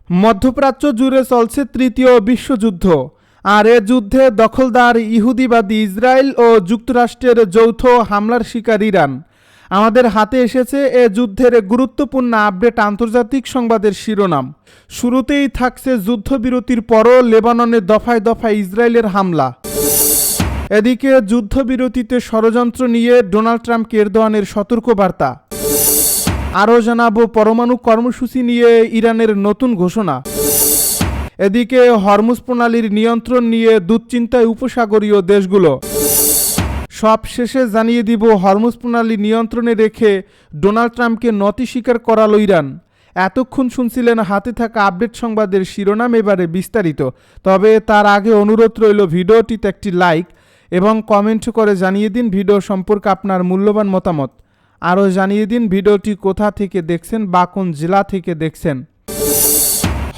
মধ্যপ্রাচ্য জুড়ে চলছে তৃতীয় বিশ্বযুদ্ধ, আর এ যুদ্ধে দখলদার ইহুদিবাদী ইসরায়েল ও যুক্তরাষ্ট্রের যৌথ হামলার শিকার ইরান। আমাদের হাতে এসেছে এ যুদ্ধের গুরুত্বপূর্ণ আপডেট আন্তর্জাতিক সংবাদের শিরোনাম। শুরুতেই থাকছে যুদ্ধবিরতির পরও লেবাননে দফায় দফায় ইসরায়েলের হামলা। এদিকে যুদ্ধবিরতিতে ষড়যন্ত্র নিয়ে ডোনাল্ড ট্রাম্প এরদোয়ানের সতর্কবার্তা। আরও জানাবো পরমাণু কর্মসূচি নিয়ে ইরানের নতুন ঘোষণা। এদিকে হরমুজ প্রণালীর নিয়ন্ত্রণ নিয়ে দুশ্চিন্তায় উপসাগরীয় দেশগুলো। সব শেষে জানিয়ে দিব হরমুজ প্রণালী নিয়ন্ত্রণে রেখে ডোনাল্ড ট্রাম্পকে নতি স্বীকার করালো ইরান। এতক্ষণ শুনছিলেন হাতে থাকা আপডেট সংবাদের শিরোনাম, এবারে বিস্তারিত। তবে তার আগে অনুরোধ রইল ভিডিওটিতে একটি লাইক এবং কমেন্ট করে জানিয়ে দিন ভিডিও সম্পর্কে আপনার মূল্যবান মতামত। আরও জানিয়ে দিন ভিডিওটি কোথা থেকে দেখছেন বা কোন জেলা থেকে দেখছেন।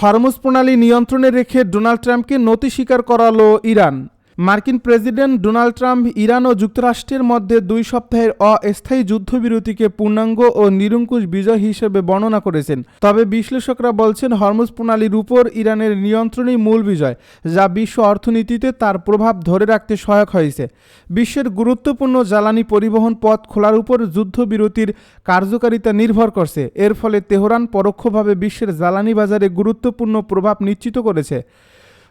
হরমুজ প্রণালী নিয়ন্ত্রণে রেখে ডোনাল্ড ট্রাম্পকে নতি স্বীকার করালো ইরান। মার্কিন প্রেসিডেন্ট ডোনাল্ড ট্রাম্প ইরান ও যুক্তরাষ্ট্রের মধ্যে 2 সপ্তাহের অস্থায়ী যুদ্ধবিরতিকে পূর্ণাঙ্গ ও নিরঙ্কুশ বিজয় হিসেবে বর্ণনা করেছেন। তবে বিশ্লেষকরা বলছেন হরমুজ প্রণালীর উপর ইরানের নিয়ন্ত্রণই মূল বিজয়, যা বিশ্ব অর্থনীতিতে তার প্রভাব ধরে রাখতে সহায়ক হয়েছে। বিশ্বের গুরুত্বপূর্ণ জ্বালানি পরিবহন পথ খোলার উপর যুদ্ধবিরতির কার্যকারিতা নির্ভর করছে। এর ফলে তেহরান পরোক্ষভাবে বিশ্বের জ্বালানি বাজারে গুরুত্বপূর্ণ প্রভাব নিশ্চিত করেছে।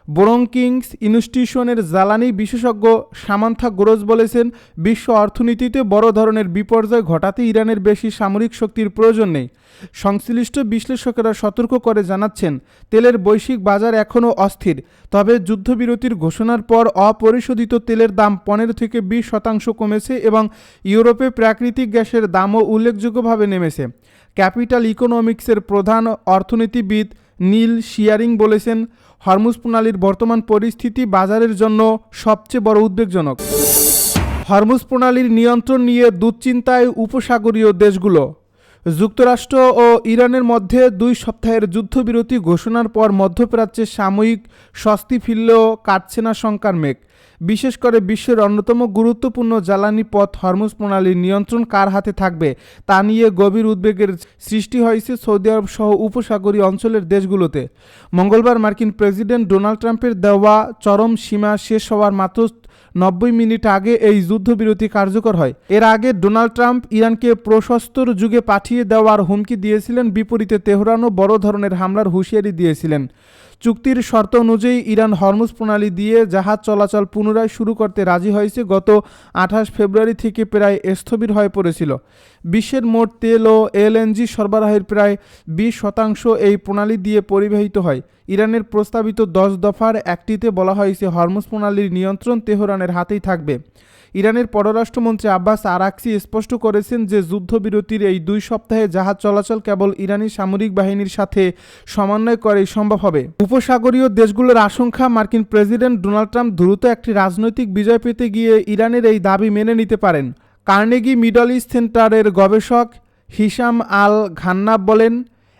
ব্রুকিংস ইনস্টিটিউশনের জ্বালানি বিশেষজ্ঞ সামান্থা গ্রোস বলেছেন, বিশ্ব অর্থনীতিতে বড় ধরনের বিপর্যয় ঘটাতে ইরানের বেশি সামরিক শক্তির প্রয়োজন নেই। সংশ্লিষ্ট বিশ্লেষকেরা সতর্ক করে জানাচ্ছেন, তেলের বৈশ্বিক বাজার এখনও অস্থির। তবে যুদ্ধবিরতির ঘোষণার পর অপরিশোধিত তেলের দাম 15 থেকে 20% কমেছে এবং ইউরোপে প্রাকৃতিক গ্যাসের দামও উল্লেখযোগ্যভাবে নেমেছে। ক্যাপিটাল ইকোনমিক্সের প্রধান অর্থনীতিবিদ নীল শিয়ারিং বলেছেন, হরমুজ প্রণালীর বর্তমান পরিস্থিতি বাজারের জন্য সবচেয়ে বড় উদ্বেগজনক। হরমুজ প্রণালীর নিয়ন্ত্রণ নিয়ে দুশ্চিন্তায় উপসাগরীয় দেশগুলো। যুক্তরাষ্ট্র ও ইরানের মধ্যে 2 সপ্তাহের যুদ্ধবিরতি ঘোষণার পর মধ্যপ্রাচ্যে সাময়িক স্বস্তি ফিরলেও কাটছে না শঙ্কার মেঘ। বিশেষ করে বিশ্বের অন্যতম গুরুত্বপূর্ণ জ্বালানি পথ হরমুজ প্রণালীর নিয়ন্ত্রণ কার হাতে থাকবে তা নিয়ে গভীর উদ্বেগের সৃষ্টি হয়েছে সৌদি আরব সহ উপসাগরীয় অঞ্চলের দেশগুলোতে। মঙ্গলবার মার্কিন প্রেসিডেন্ট ডোনাল্ড ট্রাম্পের দেওয়া চরম সীমা শেষ হওয়ার মাত্র 90 মিনিট আগে এই যুদ্ধবিরতি কার্যকর হয়। এর আগে ডোনাল্ড ট্রাম্প ইরানকে প্রশস্ত যুগে পাঠিয়ে দেওয়ার হুমকি দিয়েছিলেন, বিপরীতে তেহরানও বড় ধরনের হামলার হুঁশিয়ারি দিয়েছিলেন। চুক্তির শর্ত অনুযায়ী ইরান হরমুজ প্রণালী দিয়ে জাহাজ চলাচল পুনরায় শুরু করতে রাজি হয়েছে। গত 28 ফেব্রুয়ারি থেকে প্রায় স্থবির হয়ে পড়েছিল। বিশ্বের মোট তেল ও এলএনজি সরবরাহের প্রায় 20% এই প্রণালী দিয়ে পরিবাহিত হয়। ইরানের প্রস্তাবিত 10 দফার একটিতে বলা হয়েছে হরমুজ প্রণালীর নিয়ন্ত্রণ তেহরানের হাতেই থাকবে। ইরানের পররাষ্ট্রমন্ত্রী আব্বাস আরাকচি স্পষ্ট করেছেন যে যুদ্ধবিরতির এই 2 সপ্তাহে জাহাজ চলাচল কেবল ইরানি সামরিক বাহিনীর সাথে সমন্বয় করেই সম্ভব হবে। উপসাগরীয় দেশগুলোর আশঙ্কা, মার্কিন প্রেসিডেন্ট ডোনাল্ড ট্রাম্প দ্রুত একটি রাজনৈতিক বিজয় পেতে গিয়ে ইরানের এই দাবি মেনে নিতে পারেন। কার্নেগি মিডল ইস্ট সেন্টারের গবেষক হিশাম আল ঘান্নাব বলেন,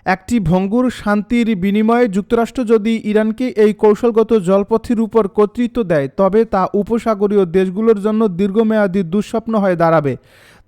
একটি ভঙ্গুর শান্তির বিনিময়ে যুক্তরাষ্ট্র যদি ইরানকে এই কৌশলগত জলপথের উপর কর্তৃত্ব দেয়, তবে তা উপসাগরীয় দেশগুলোর জন্য দীর্ঘমেয়াদী দুঃস্বপ্ন হয়ে দাঁড়াবে।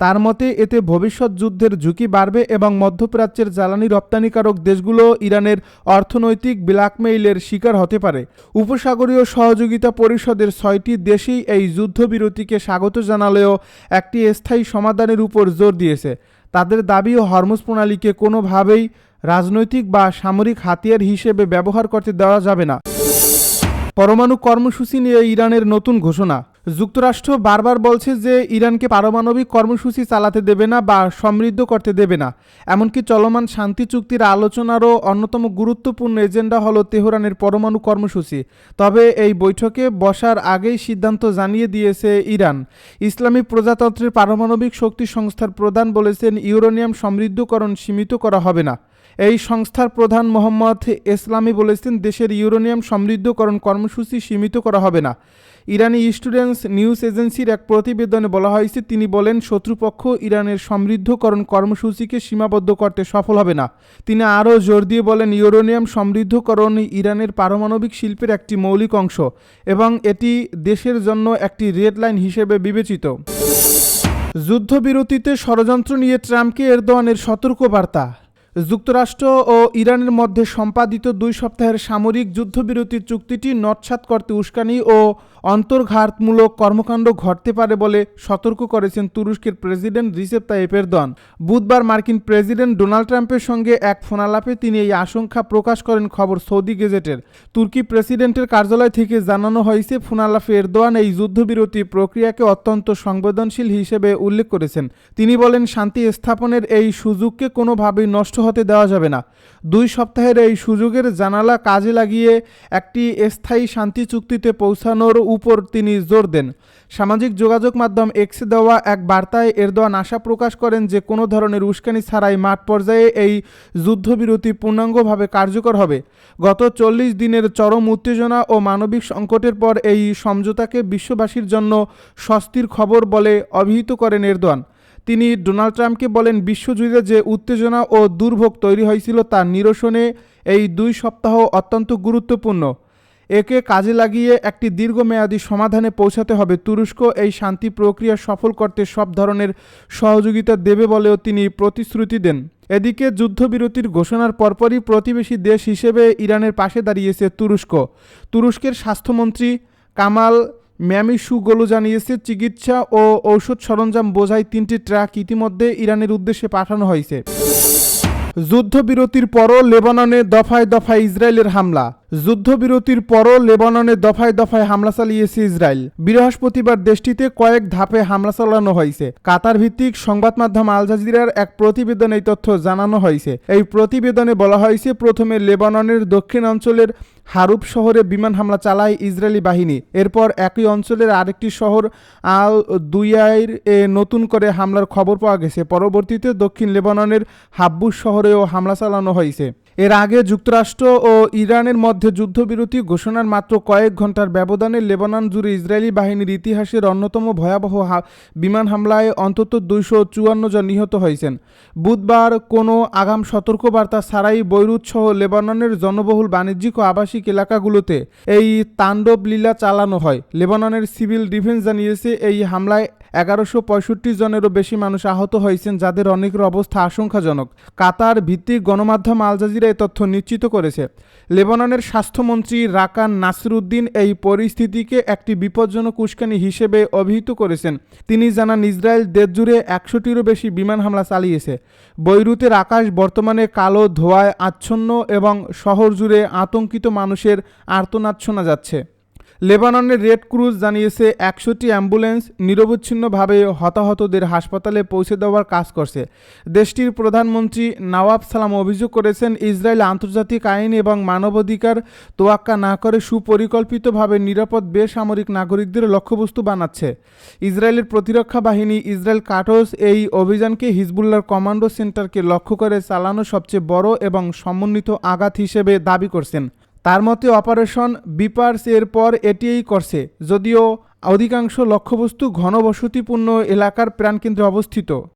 তার মতে এতে ভবিষ্যৎ যুদ্ধের ঝুঁকি বাড়বে এবং মধ্যপ্রাচ্যের জ্বালানি রপ্তানিকারক দেশগুলো ইরানের অর্থনৈতিক ব্ল্যাকমেইলের শিকার হতে পারে। উপসাগরীয় সহযোগিতা পরিষদের 6টি দেশই এই যুদ্ধবিরতিকে স্বাগত জানালেও একটি স্থায়ী সমাধানের উপর জোর দিয়েছে। তাদের দাবি, হরমুজ প্রণালীকে কোনোভাবেই রাজনৈতিক বা সামরিক হাতিয়ার হিসেবে ব্যবহার করতে দেওয়া যাবে না। পরমাণু কর্মসূচি নিয়ে ইরানের নতুন ঘোষণা। যুক্তরাষ্ট্র বারবার বলছে যে ইরানকে পারমাণবিক কর্মসূচি চালাতে দেবে না বা সমৃদ্ধ করতে দেবে না। এমনকি চলমান শান্তি চুক্তির আলোচনারও অন্যতম গুরুত্বপূর্ণ এজেন্ডা হলো তেহরানের পরমাণু কর্মসূচি। তবে এই বৈঠকে বসার আগেই সিদ্ধান্ত জানিয়ে দিয়েছে ইরান। ইসলামী প্রজাতন্ত্রের পারমাণবিক শক্তি সংস্থার প্রধান বলেছেন, ইউরেনিয়াম সমৃদ্ধকরণ সীমিত করা হবে না। এই সংস্থার প্রধান মোহাম্মদ ইসলামি বলেছেন, দেশের ইউরেনিয়াম সমৃদ্ধকরণ কর্মসূচি সীমিত করা হবে না। ইরানি স্টুডেন্টস নিউজ এজেন্সির এক প্রতিবেদনে বলা হয়েছে, তিনি বলেন, শত্রুপক্ষ ইরানের সমৃদ্ধকরণ কর্মসূচিকে সীমাবদ্ধ করতে সফল হবে না। তিনি আরও জোর দিয়ে বলেন, ইউরেনিয়াম সমৃদ্ধকরণ ইরানের পারমাণবিক শিল্পের একটি মৌলিক অংশ এবং এটি দেশের জন্য একটি রেড লাইন হিসেবে বিবেচিত। যুদ্ধবিরতিতে ষড়যন্ত্র নিয়ে ট্রাম্পকে এরদোয়ানের সতর্কবার্তা। যুক্তরাষ্ট্র ও ইরানের মধ্যে সম্পাদিত 2 সপ্তাহের সামরিক যুদ্ধবিরতির চুক্তিটি নস্যাৎ করতে উস্কানি ও অন্তর্ঘাতমূলক কর্মকাণ্ড ঘটতে পারে বলে সতর্ক করেছেন তুরস্কের প্রেসিডেন্ট রিসেপ তাইয়েপ এরদোয়ান। বুধবার মার্কিন প্রেসিডেন্ট ডোনাল্ড ট্রাম্পের সঙ্গে এক ফোনালাপে তিনি এই আশঙ্কা প্রকাশ করেন, খবর সৌদি গেজেটের। তুর্কি প্রেসিডেন্টের কার্যালয় থেকে জানানো হয়েছে, ফোনালাপে এরদোয়ান এই যুদ্ধবিরতি প্রক্রিয়াকে অত্যন্ত সংবেদনশীল হিসেবে উল্লেখ করেছেন। তিনি বলেন, শান্তি স্থাপনের এই সুযোগকে কোনোভাবেই নষ্ট হতে দেওয়া যাবে না। 2 সপ্তাহের এই সুযোগের জানালা কাজে লাগিয়ে একটি স্থায়ী শান্তি চুক্তিতে পৌঁছানোর উপর তিনি জোর দেন। সামাজিক যোগাযোগ মাধ্যম এক্সে দেওয়া এক বার্তায় এরদোয়ান আশা প্রকাশ করেন যে কোনো ধরনের উস্কানি ছাড়াই মাঠ পর্যায়ে এই যুদ্ধবিরতি পূর্ণাঙ্গভাবে কার্যকর হবে। গত 40 দিনের চরম উত্তেজনা ও মানবিক সংকটের পর এই সমঝোতাকে বিশ্ববাসীর জন্য স্বস্তির খবর বলে অভিহিত করেন এরদোয়ান। তিনি ডোনাল্ড ট্রাম্পকে বলেন, বিশ্বজুড়ে যে উত্তেজনা ও দুর্ভোগ তৈরি হয়েছিল তার নিরসনে এই 2 সপ্তাহ অত্যন্ত গুরুত্বপূর্ণ। একে কাজে লাগিয়ে একটি দীর্ঘমেয়াদী সমাধানে পৌঁছাতে হবে। তুরস্ক এই শান্তি প্রক্রিয়া সফল করতে সব ধরনের সহযোগিতা দেবে বলেও তিনি প্রতিশ্রুতি দেন। এদিকে যুদ্ধবিরতির ঘোষণার পরপরই প্রতিবেশী দেশ হিসেবে ইরানের পাশে দাঁড়িয়েছে তুরস্ক। তুরস্কের স্বাস্থ্যমন্ত্রী কামাল ম্যামিসুগলু জানিয়েছে, চিকিৎসা ও ঔষধ সরঞ্জাম বোঝাই 3টি ট্রাক ইতিমধ্যে ইরানের উদ্দেশ্যে পাঠানো হয়েছে। যুদ্ধবিরতির পরও লেবাননে দফায় দফায় ইসরায়েলের হামলা। যুদ্ধবিরতির পরও লেবাননে দফায় দফায় হামলা চালিয়েছে ইসরায়েল। বৃহস্পতিবার দেশটিতে কয়েক ধাপে হামলা চালানো হয়েছে। কাতার ভিত্তিক সংবাদ মাধ্যম আল জাজিরার এক প্রতিবেদনে এই তথ্য জানানো হয়েছে। এই প্রতিবেদনে বলা হয়েছে, প্রথমে লেবাননের দক্ষিণাঞ্চলের হারুপ শহরে বিমান হামলা চালায় ইসরায়েলি বাহিনী। এরপর একই অঞ্চলের আরেকটি শহর আল দুয়াইর এ নতুন করে হামলার খবর পাওয়া গেছে। পরবর্তীতে দক্ষিণ লেবাননের হাব্বুস শহরেও হামলা চালানো হয়েছে। এর আগে যুক্তরাষ্ট্র ও ইরানের মধ্যে যুদ্ধবিরতি ঘোষণার মাত্র কয়েক ঘন্টার ব্যবধানে লেবানন জুড়ে ইসরায়েলি বাহিনীর ইতিহাসের অন্যতম ভয়াবহ বিমান হামলায় অন্তত 254 জন নিহত হয়েছেন। বুধবার কোনো আগাম সতর্কবার্তা ছাড়াই বৈরুত সহ লেবাননের জনবহুল বাণিজ্যিক ও আবাসিক এলাকাগুলোতে এই তাণ্ডব লীলা চালানো হয়। লেবাননের সিভিল ডিফেন্স জানিয়েছে, এই হামলায় 1165 জনেরও বেশি মানুষ আহত হয়েছেন, যাদের অনেকের অবস্থা আশঙ্কাজনক। কাতার ভিত্তিক গণমাধ্যম আল জাজিরা এই তথ্য নিশ্চিত করেছে। লেবাননের স্বাস্থ্যমন্ত্রী রাকান নাসিরউদ্দিন এই পরিস্থিতিকে একটি বিপজ্জনক উস্কানি হিসেবে অভিহিত করেছেন। তিনি জানান, ইসরায়েল দেশজুড়ে 100টিরও বেশি বিমান হামলা চালিয়েছে। বৈরুতের আকাশ বর্তমানে কালো ধোঁয়ায় আচ্ছন্ন এবং শহর জুড়ে আতঙ্কিত মানুষের আর্তনাদ শোনা যাচ্ছে। লেবাননের রেড ক্রুজ জানিয়েছে, 100টি অ্যাম্বুলেন্স নিরবচ্ছিন্নভাবে হতাহতদের হাসপাতালে পৌঁছে দেওয়ার কাজ করছে। দেশটির প্রধানমন্ত্রী নওয়াব সালাম অভিযোগ করেছেন, ইসরায়েল আন্তর্জাতিক আইন এবং মানবাধিকার তোয়াক্কা না করে সুপরিকল্পিতভাবে নিরাপদ বেসামরিক নাগরিকদের লক্ষ্যবস্তু বানাচ্ছে। ইসরায়েলের প্রতিরক্ষা বাহিনী ইসরায়েল কাটস এই অভিযানকে হিজবুল্লাহর কমান্ডো সেন্টারকে লক্ষ্য করে চালানো সবচেয়ে বড় এবং সমন্বিত আঘাত হিসেবে দাবি করছেন। তার মতে অপারেশন বিপার্স এর পর এটিই করছে, যদিও অধিকাংশ লক্ষ্যবস্তু ঘনবসতিপূর্ণ এলাকার প্রাণকেন্দ্রে অবস্থিত।